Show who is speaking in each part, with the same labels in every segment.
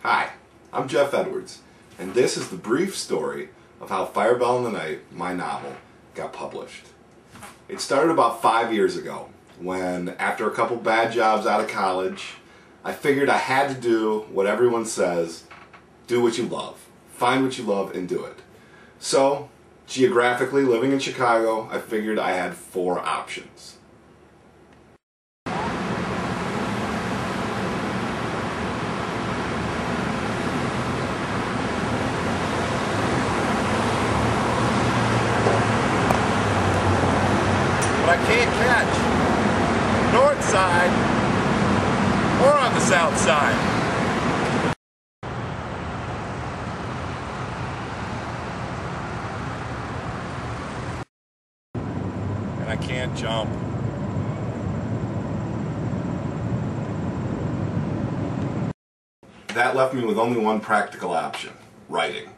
Speaker 1: Hi, I'm Jeff Edwards, and this is the brief story of how Firebell in the Night, my novel, got published. It started about 5 years ago when, after a couple bad jobs out of college, I figured I had to do what everyone says: do what you love. Find what you love and do it. So, geographically, living in Chicago, I figured I had 4 options. I can't catch north side or on the south side. And I can't jump. That left me with only one practical option: writing.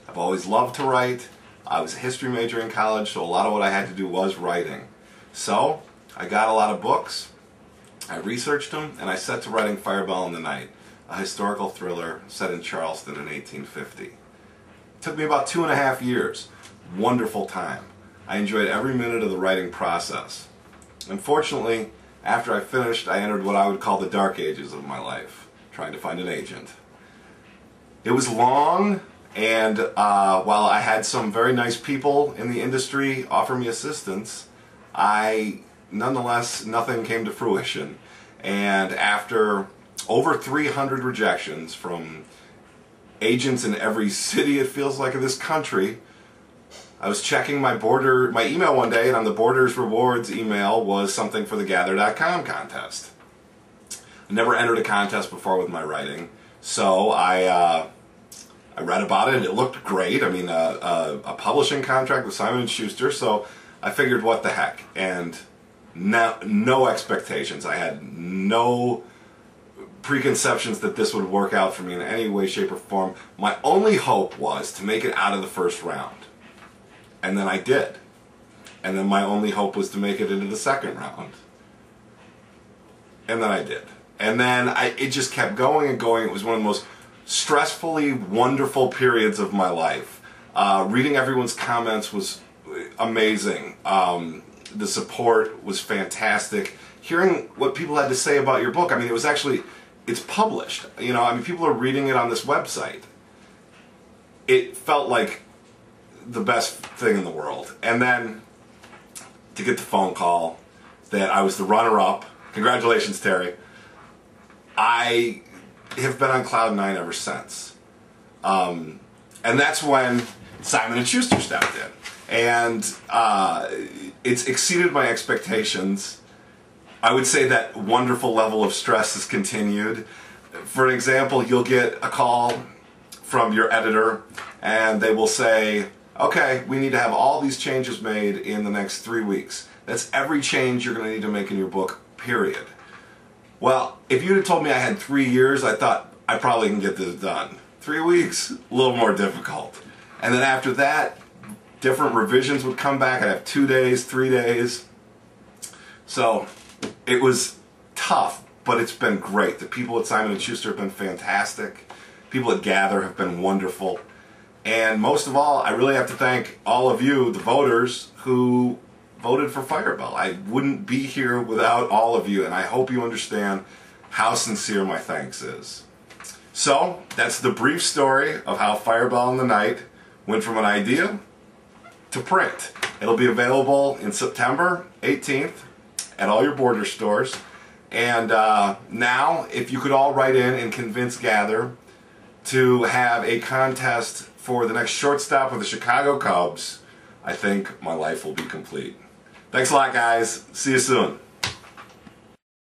Speaker 1: I've always loved to write. I was a history major in college, so a lot of what I had to do was writing. So, I got a lot of books, I researched them, and I set to writing Firebell in the Night, a historical thriller set in Charleston in 1850. It took me about 2.5 years. Wonderful time. I enjoyed every minute of the writing process. Unfortunately, after I finished, I entered what I would call the dark ages of my life, trying to find an agent. It was long, and while I had some very nice people in the industry offer me assistance, nonetheless, nothing came to fruition. And after over 300 rejections from agents in every city, it feels like, of this country, I was checking my email one day, and on the Borders Rewards email was something for the Gather.com contest. I never entered a contest before with my writing, so I read about it, and it looked great. I mean, a publishing contract with Simon & Schuster, so I figured, what the heck, and no expectations. I had no preconceptions that this would work out for me in any way, shape, or form. My only hope was to make it out of the first round, and then I did. And then my only hope was to make it into the second round, and then I did. And then it just kept going and going. It was one of the most stressfully wonderful periods of my life. Reading everyone's comments was amazing. The support was fantastic. Hearing what people had to say about your book, I mean, it's published. You know, I mean, people are reading it on this website. It felt like the best thing in the world. And then to get the phone call that I was the runner-up, congratulations, Terry. I have been on cloud 9 ever since. And that's when Simon & Schuster stepped in. And it's exceeded my expectations. I would say that wonderful level of stress has continued. For an example, you'll get a call from your editor, and they will say, okay, we need to have all these changes made in the next 3 weeks. That's every change you're going to need to make in your book, period. Well, if you'd have told me I had 3 years, I thought I probably can get this done. 3 weeks, a little more difficult. And then after that, different revisions would come back. I'd have 2 days, 3 days. So it was tough, but it's been great. The people at Simon & Schuster have been fantastic. People at Gather have been wonderful. And most of all, I really have to thank all of you, the voters, who voted for Firebell. I wouldn't be here without all of you, and I hope you understand how sincere my thanks is. So, that's the brief story of how Firebell in the Night went from an idea to print. It'll be available in September 18th at all your Border stores. And now, if you could all write in and convince Gather to have a contest for the next shortstop of the Chicago Cubs, I think my life will be complete. Thanks a lot, guys. See you soon.